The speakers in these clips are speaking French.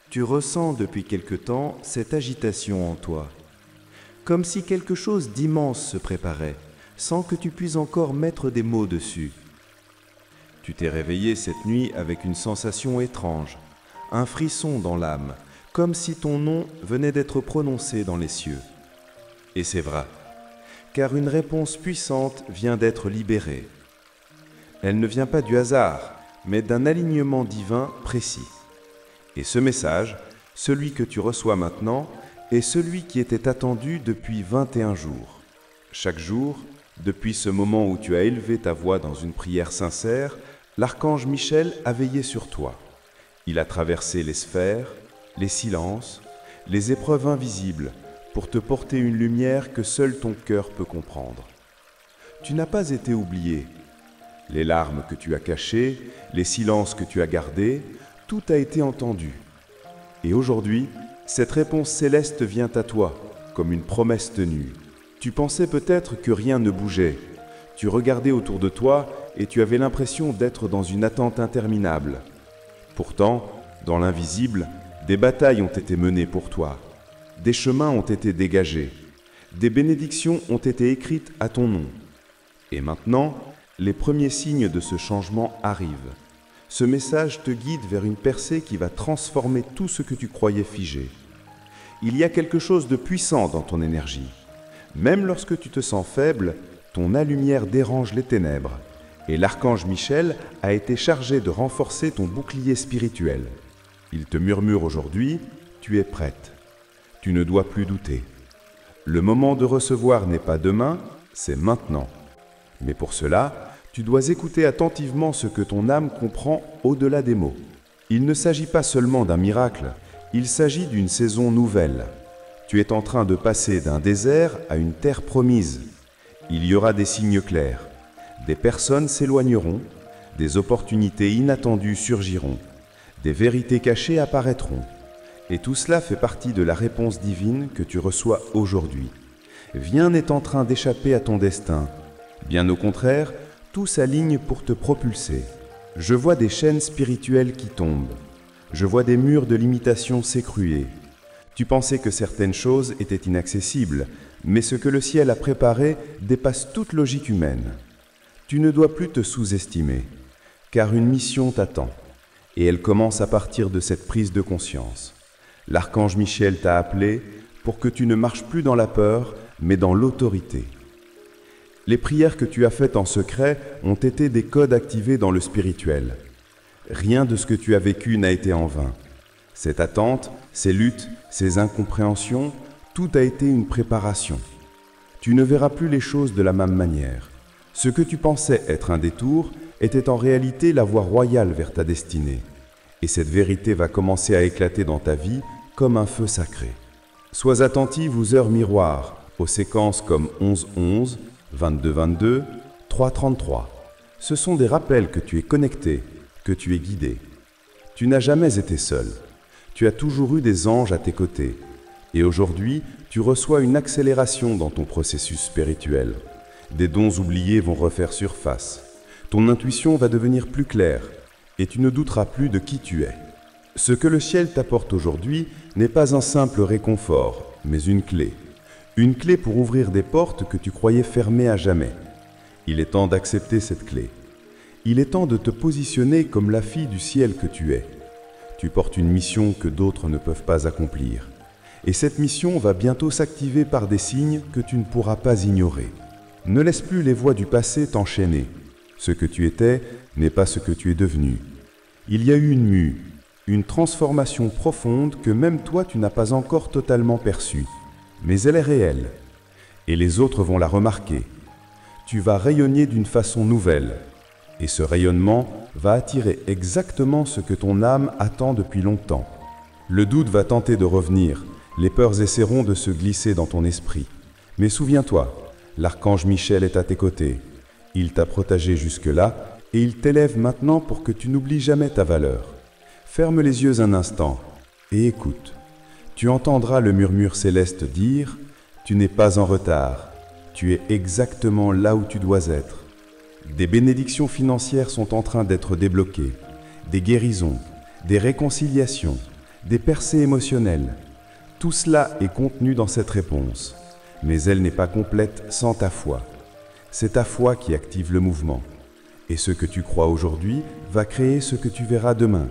Tu ressens depuis quelque temps cette agitation en toi, comme si quelque chose d'immense se préparait, sans que tu puisses encore mettre des mots dessus. Tu t'es réveillé cette nuit avec une sensation étrange, un frisson dans l'âme, comme si ton nom venait d'être prononcé dans les cieux. Et c'est vrai, car une réponse puissante vient d'être libérée. Elle ne vient pas du hasard, mais d'un alignement divin précis. Et ce message, celui que tu reçois maintenant, est celui qui était attendu depuis 21 jours. Chaque jour, depuis ce moment où tu as élevé ta voix dans une prière sincère, l'archange Michel a veillé sur toi. Il a traversé les sphères, les silences, les épreuves invisibles, pour te porter une lumière que seul ton cœur peut comprendre. Tu n'as pas été oublié. Les larmes que tu as cachées, les silences que tu as gardés, tout a été entendu. Et aujourd'hui, cette réponse céleste vient à toi, comme une promesse tenue. Tu pensais peut-être que rien ne bougeait. Tu regardais autour de toi et tu avais l'impression d'être dans une attente interminable. Pourtant, dans l'invisible, des batailles ont été menées pour toi. Des chemins ont été dégagés. Des bénédictions ont été écrites à ton nom. Et maintenant, les premiers signes de ce changement arrivent. Ce message te guide vers une percée qui va transformer tout ce que tu croyais figé. Il y a quelque chose de puissant dans ton énergie. Même lorsque tu te sens faible, ton lumière dérange les ténèbres. Et l'archange Michel a été chargé de renforcer ton bouclier spirituel. Il te murmure aujourd'hui, tu es prête. Tu ne dois plus douter. Le moment de recevoir n'est pas demain, c'est maintenant. Mais pour cela, tu dois écouter attentivement ce que ton âme comprend au-delà des mots. Il ne s'agit pas seulement d'un miracle, il s'agit d'une saison nouvelle. Tu es en train de passer d'un désert à une terre promise. Il y aura des signes clairs. Des personnes s'éloigneront, des opportunités inattendues surgiront, des vérités cachées apparaîtront. Et tout cela fait partie de la réponse divine que tu reçois aujourd'hui. Rien n'est en train d'échapper à ton destin. Bien au contraire, tout s'aligne pour te propulser. Je vois des chaînes spirituelles qui tombent. Je vois des murs de limitation s'écrouler. Tu pensais que certaines choses étaient inaccessibles, mais ce que le ciel a préparé dépasse toute logique humaine. Tu ne dois plus te sous-estimer, car une mission t'attend, et elle commence à partir de cette prise de conscience. L'archange Michel t'a appelé pour que tu ne marches plus dans la peur, mais dans l'autorité. Les prières que tu as faites en secret ont été des codes activés dans le spirituel. Rien de ce que tu as vécu n'a été en vain. Cette attente, ces luttes, ces incompréhensions, tout a été une préparation. Tu ne verras plus les choses de la même manière. Ce que tu pensais être un détour était en réalité la voie royale vers ta destinée. Et cette vérité va commencer à éclater dans ta vie comme un feu sacré. Sois attentive aux heures miroirs, aux séquences comme 11-11, 22-22, 3-33. Ce sont des rappels que tu es connecté, que tu es guidé. Tu n'as jamais été seul. Tu as toujours eu des anges à tes côtés. Et aujourd'hui, tu reçois une accélération dans ton processus spirituel. Des dons oubliés vont refaire surface. Ton intuition va devenir plus claire et tu ne douteras plus de qui tu es. Ce que le ciel t'apporte aujourd'hui n'est pas un simple réconfort, mais une clé. Une clé pour ouvrir des portes que tu croyais fermées à jamais. Il est temps d'accepter cette clé. Il est temps de te positionner comme la fille du ciel que tu es. Tu portes une mission que d'autres ne peuvent pas accomplir. Et cette mission va bientôt s'activer par des signes que tu ne pourras pas ignorer. Ne laisse plus les voix du passé t'enchaîner. Ce que tu étais n'est pas ce que tu es devenu. Il y a eu une mue, une transformation profonde que même toi tu n'as pas encore totalement perçue. Mais elle est réelle, et les autres vont la remarquer. Tu vas rayonner d'une façon nouvelle, et ce rayonnement va attirer exactement ce que ton âme attend depuis longtemps. Le doute va tenter de revenir, les peurs essaieront de se glisser dans ton esprit. Mais souviens-toi, l'archange Michel est à tes côtés. Il t'a protégé jusque-là, et il t'élève maintenant pour que tu n'oublies jamais ta valeur. Ferme les yeux un instant, et écoute. Tu entendras le murmure céleste dire « Tu n'es pas en retard, tu es exactement là où tu dois être. Des bénédictions financières sont en train d'être débloquées, des guérisons, des réconciliations, des percées émotionnelles. Tout cela est contenu dans cette réponse, mais elle n'est pas complète sans ta foi. C'est ta foi qui active le mouvement. Et ce que tu crois aujourd'hui va créer ce que tu verras demain.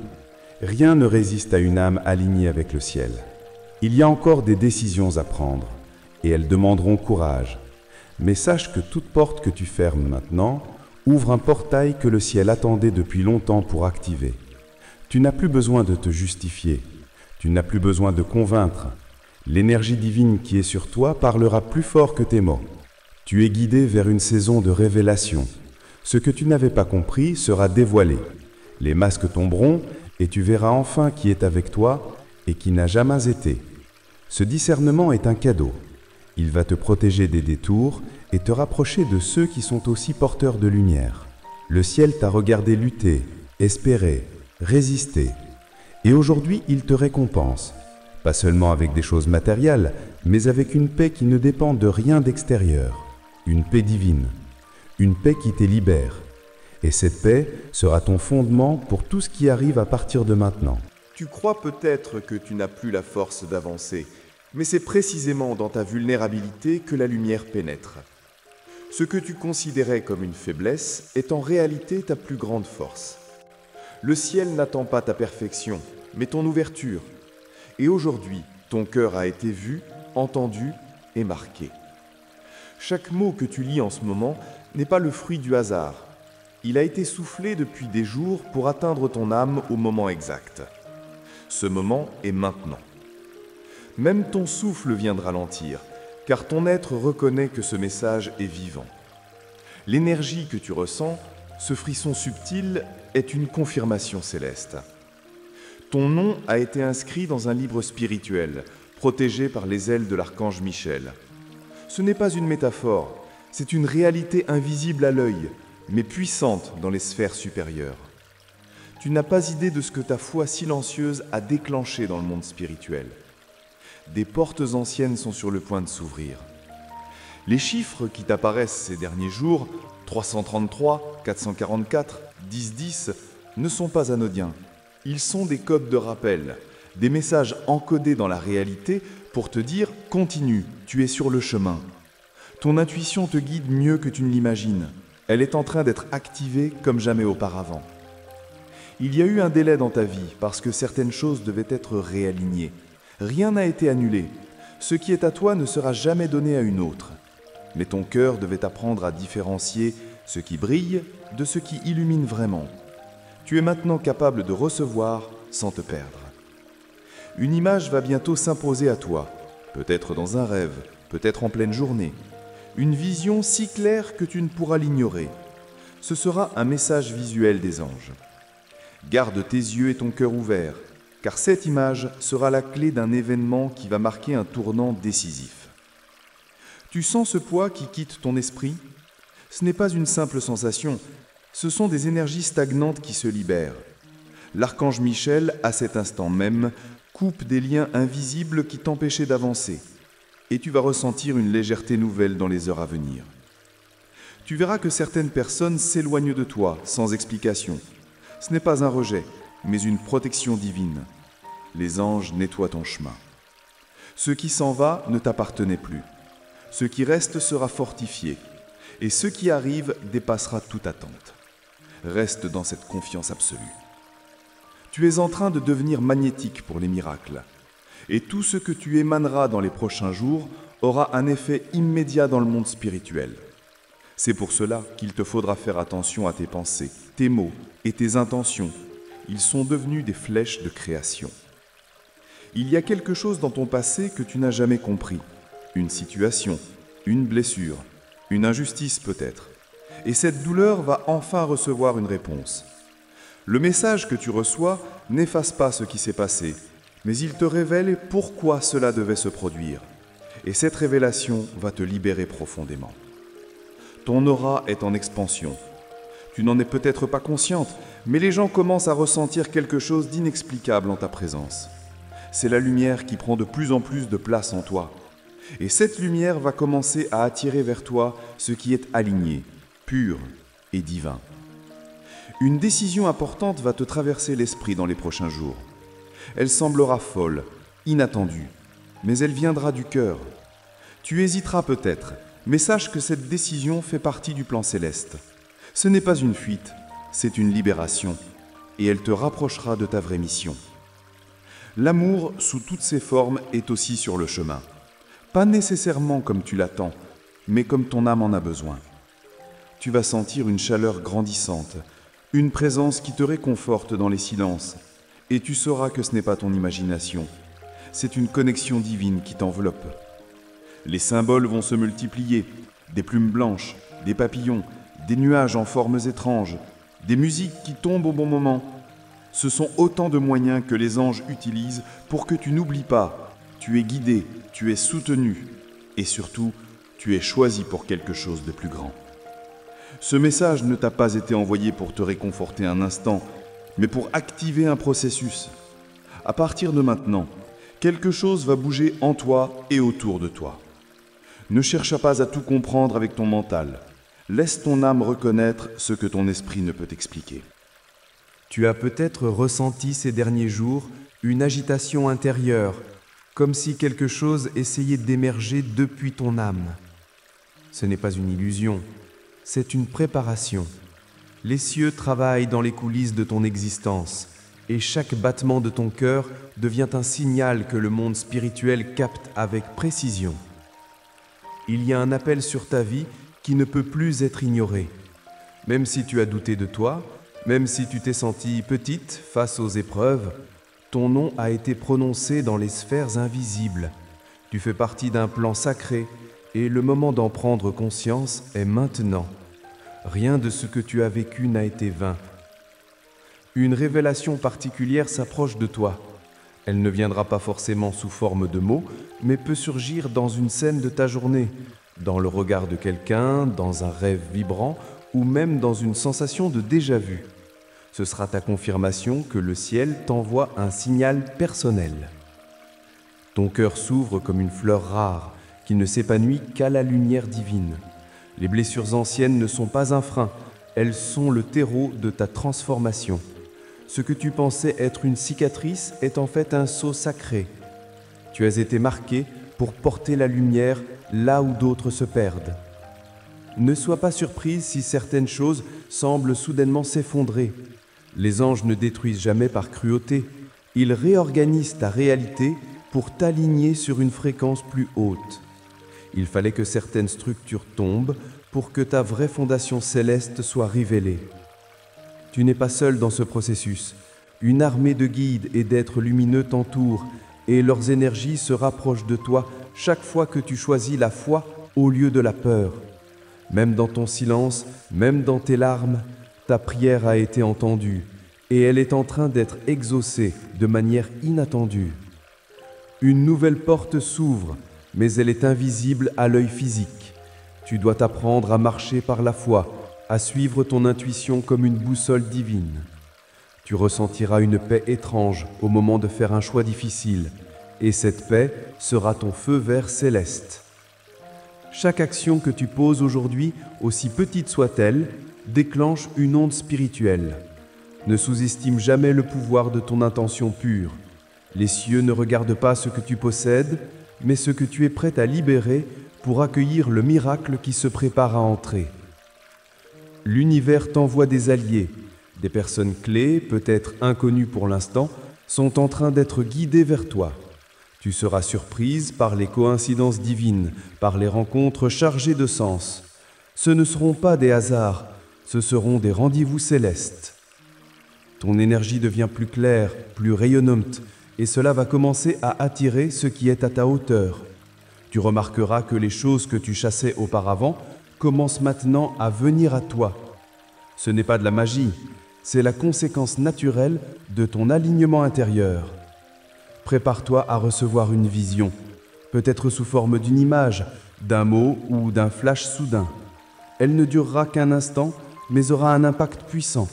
Rien ne résiste à une âme alignée avec le ciel. Il y a encore des décisions à prendre, et elles demanderont courage. Mais sache que toute porte que tu fermes maintenant ouvre un portail que le ciel attendait depuis longtemps pour activer. Tu n'as plus besoin de te justifier. Tu n'as plus besoin de convaincre. L'énergie divine qui est sur toi parlera plus fort que tes mots. Tu es guidé vers une saison de révélation. Ce que tu n'avais pas compris sera dévoilé. Les masques tomberont et tu verras enfin qui est avec toi et qui n'a jamais été. Ce discernement est un cadeau. Il va te protéger des détours et te rapprocher de ceux qui sont aussi porteurs de lumière. Le ciel t'a regardé lutter, espérer, résister. Et aujourd'hui, il te récompense. Pas seulement avec des choses matérielles, mais avec une paix qui ne dépend de rien d'extérieur. Une paix divine. Une paix qui te libère. Et cette paix sera ton fondement pour tout ce qui arrive à partir de maintenant. Tu crois peut-être que tu n'as plus la force d'avancer, mais c'est précisément dans ta vulnérabilité que la lumière pénètre. Ce que tu considérais comme une faiblesse est en réalité ta plus grande force. Le ciel n'attend pas ta perfection, mais ton ouverture. Et aujourd'hui, ton cœur a été vu, entendu et marqué. Chaque mot que tu lis en ce moment n'est pas le fruit du hasard. Il a été soufflé depuis des jours pour atteindre ton âme au moment exact. Ce moment est maintenant. Même ton souffle vient de ralentir, car ton être reconnaît que ce message est vivant. L'énergie que tu ressens, ce frisson subtil, est une confirmation céleste. Ton nom a été inscrit dans un livre spirituel, protégé par les ailes de l'archange Michel. Ce n'est pas une métaphore, c'est une réalité invisible à l'œil, mais puissante dans les sphères supérieures. Tu n'as pas idée de ce que ta foi silencieuse a déclenché dans le monde spirituel. Des portes anciennes sont sur le point de s'ouvrir. Les chiffres qui t'apparaissent ces derniers jours, 333, 444, 1010, ne sont pas anodins. Ils sont des codes de rappel, des messages encodés dans la réalité pour te dire « Continue, tu es sur le chemin ». Ton intuition te guide mieux que tu ne l'imagines. Elle est en train d'être activée comme jamais auparavant. Il y a eu un délai dans ta vie parce que certaines choses devaient être réalignées. Rien n'a été annulé. Ce qui est à toi ne sera jamais donné à une autre. Mais ton cœur devait apprendre à différencier ce qui brille de ce qui illumine vraiment. Tu es maintenant capable de recevoir sans te perdre. Une image va bientôt s'imposer à toi, peut-être dans un rêve, peut-être en pleine journée. Une vision si claire que tu ne pourras l'ignorer. Ce sera un message visuel des anges. Garde tes yeux et ton cœur ouverts, car cette image sera la clé d'un événement qui va marquer un tournant décisif. Tu sens ce poids qui quitte ton esprit? Ce n'est pas une simple sensation, ce sont des énergies stagnantes qui se libèrent. L'archange Michel, à cet instant même, coupe des liens invisibles qui t'empêchaient d'avancer, et tu vas ressentir une légèreté nouvelle dans les heures à venir. Tu verras que certaines personnes s'éloignent de toi sans explication. Ce n'est pas un rejet, mais une protection divine. Les anges nettoient ton chemin. Ce qui s'en va ne t'appartenait plus. Ce qui reste sera fortifié, et ce qui arrive dépassera toute attente. Reste dans cette confiance absolue. Tu es en train de devenir magnétique pour les miracles, et tout ce que tu émaneras dans les prochains jours aura un effet immédiat dans le monde spirituel. C'est pour cela qu'il te faudra faire attention à tes pensées, tes mots et tes intentions. Ils sont devenus des flèches de création. Il y a quelque chose dans ton passé que tu n'as jamais compris. Une situation, une blessure, une injustice peut-être. Et cette douleur va enfin recevoir une réponse. Le message que tu reçois n'efface pas ce qui s'est passé, mais il te révèle pourquoi cela devait se produire. Et cette révélation va te libérer profondément. Ton aura est en expansion. Tu n'en es peut-être pas consciente, mais les gens commencent à ressentir quelque chose d'inexplicable en ta présence. C'est la lumière qui prend de plus en plus de place en toi. Et cette lumière va commencer à attirer vers toi ce qui est aligné, pur, et divin. Une décision importante va te traverser l'esprit dans les prochains jours. Elle semblera folle, inattendue, mais elle viendra du cœur. Tu hésiteras peut-être, mais sache que cette décision fait partie du plan céleste. Ce n'est pas une fuite, c'est une libération, et elle te rapprochera de ta vraie mission. L'amour, sous toutes ses formes, est aussi sur le chemin. Pas nécessairement comme tu l'attends, mais comme ton âme en a besoin. Tu vas sentir une chaleur grandissante, une présence qui te réconforte dans les silences, et tu sauras que ce n'est pas ton imagination, c'est une connexion divine qui t'enveloppe. Les symboles vont se multiplier, des plumes blanches, des papillons, des nuages en formes étranges, des musiques qui tombent au bon moment. Ce sont autant de moyens que les anges utilisent pour que tu n'oublies pas, tu es guidé, tu es soutenu, et surtout, tu es choisi pour quelque chose de plus grand. Ce message ne t'a pas été envoyé pour te réconforter un instant, mais pour activer un processus. À partir de maintenant, quelque chose va bouger en toi et autour de toi. Ne cherche pas à tout comprendre avec ton mental. Laisse ton âme reconnaître ce que ton esprit ne peut expliquer. Tu as peut-être ressenti ces derniers jours une agitation intérieure, comme si quelque chose essayait d'émerger depuis ton âme. Ce n'est pas une illusion, c'est une préparation. Les cieux travaillent dans les coulisses de ton existence, et chaque battement de ton cœur devient un signal que le monde spirituel capte avec précision. Il y a un appel sur ta vie qui ne peut plus être ignoré. Même si tu as douté de toi, même si tu t'es sentie petite face aux épreuves, ton nom a été prononcé dans les sphères invisibles. Tu fais partie d'un plan sacré et le moment d'en prendre conscience est maintenant. Rien de ce que tu as vécu n'a été vain. Une révélation particulière s'approche de toi. Elle ne viendra pas forcément sous forme de mots, mais peut surgir dans une scène de ta journée, dans le regard de quelqu'un, dans un rêve vibrant ou même dans une sensation de déjà-vu. Ce sera ta confirmation que le ciel t'envoie un signal personnel. Ton cœur s'ouvre comme une fleur rare qui ne s'épanouit qu'à la lumière divine. Les blessures anciennes ne sont pas un frein, elles sont le terreau de ta transformation. Ce que tu pensais être une cicatrice est en fait un sceau sacré. Tu as été marqué pour porter la lumière là où d'autres se perdent. Ne sois pas surprise si certaines choses semblent soudainement s'effondrer. Les anges ne détruisent jamais par cruauté. Ils réorganisent ta réalité pour t'aligner sur une fréquence plus haute. Il fallait que certaines structures tombent pour que ta vraie fondation céleste soit révélée. Tu n'es pas seul dans ce processus. Une armée de guides et d'êtres lumineux t'entourent et leurs énergies se rapprochent de toi chaque fois que tu choisis la foi au lieu de la peur. Même dans ton silence, même dans tes larmes, ta prière a été entendue et elle est en train d'être exaucée de manière inattendue. Une nouvelle porte s'ouvre, mais elle est invisible à l'œil physique. Tu dois t'apprendre à marcher par la foi, à suivre ton intuition comme une boussole divine. Tu ressentiras une paix étrange au moment de faire un choix difficile, et cette paix sera ton feu vert céleste. Chaque action que tu poses aujourd'hui, aussi petite soit-elle, déclenche une onde spirituelle. Ne sous-estime jamais le pouvoir de ton intention pure. Les cieux ne regardent pas ce que tu possèdes, mais ce que tu es prêt à libérer pour accueillir le miracle qui se prépare à entrer. L'univers t'envoie des alliés. Des personnes clés, peut-être inconnues pour l'instant, sont en train d'être guidées vers toi. Tu seras surprise par les coïncidences divines, par les rencontres chargées de sens. Ce ne seront pas des hasards, ce seront des rendez-vous célestes. Ton énergie devient plus claire, plus rayonnante, et cela va commencer à attirer ce qui est à ta hauteur. Tu remarqueras que les choses que tu chassais auparavant commencent maintenant à venir à toi. Ce n'est pas de la magie, c'est la conséquence naturelle de ton alignement intérieur. Prépare-toi à recevoir une vision, peut-être sous forme d'une image, d'un mot ou d'un flash soudain. Elle ne durera qu'un instant, mais aura un impact puissant.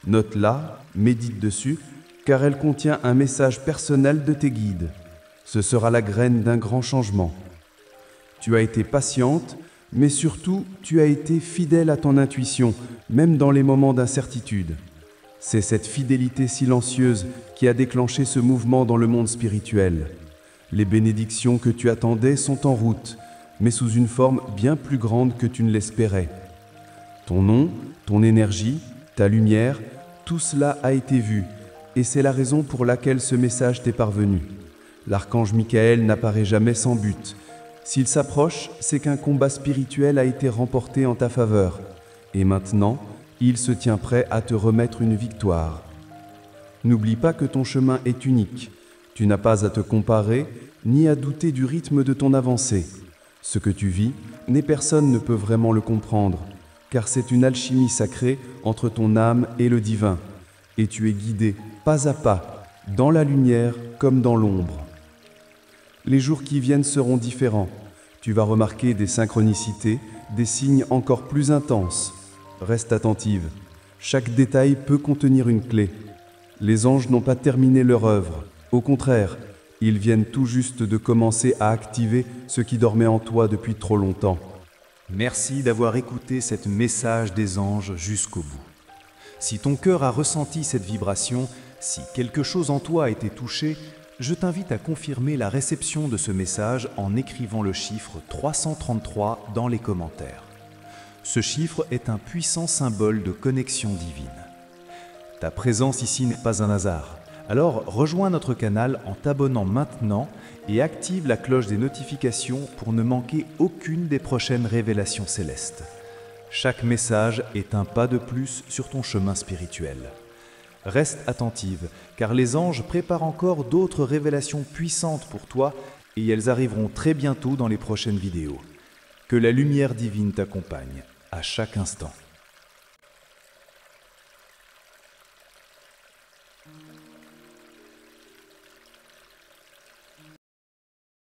Note-la, médite dessus, car elle contient un message personnel de tes guides. Ce sera la graine d'un grand changement. Tu as été patiente, Mais surtout, tu as été fidèle à ton intuition, même dans les moments d'incertitude. C'est cette fidélité silencieuse qui a déclenché ce mouvement dans le monde spirituel. Les bénédictions que tu attendais sont en route, mais sous une forme bien plus grande que tu ne l'espérais. Ton nom, ton énergie, ta lumière, tout cela a été vu, et c'est la raison pour laquelle ce message t'est parvenu. L'archange Michael n'apparaît jamais sans but. S'il s'approche, c'est qu'un combat spirituel a été remporté en ta faveur, et maintenant, il se tient prêt à te remettre une victoire. N'oublie pas que ton chemin est unique. Tu n'as pas à te comparer, ni à douter du rythme de ton avancée. Ce que tu vis, personne ne peut vraiment le comprendre, car c'est une alchimie sacrée entre ton âme et le divin, et tu es guidé, pas à pas, dans la lumière comme dans l'ombre. Les jours qui viennent seront différents. Tu vas remarquer des synchronicités, des signes encore plus intenses. Reste attentive. Chaque détail peut contenir une clé. Les anges n'ont pas terminé leur œuvre. Au contraire, ils viennent tout juste de commencer à activer ce qui dormait en toi depuis trop longtemps. Merci d'avoir écouté ce message des anges jusqu'au bout. Si ton cœur a ressenti cette vibration, si quelque chose en toi a été touché, je t'invite à confirmer la réception de ce message en écrivant le chiffre 333 dans les commentaires. Ce chiffre est un puissant symbole de connexion divine. Ta présence ici n'est pas un hasard. Alors rejoins notre canal en t'abonnant maintenant et active la cloche des notifications pour ne manquer aucune des prochaines révélations célestes. Chaque message est un pas de plus sur ton chemin spirituel. Reste attentive, car les anges préparent encore d'autres révélations puissantes pour toi et elles arriveront très bientôt dans les prochaines vidéos. Que la lumière divine t'accompagne à chaque instant.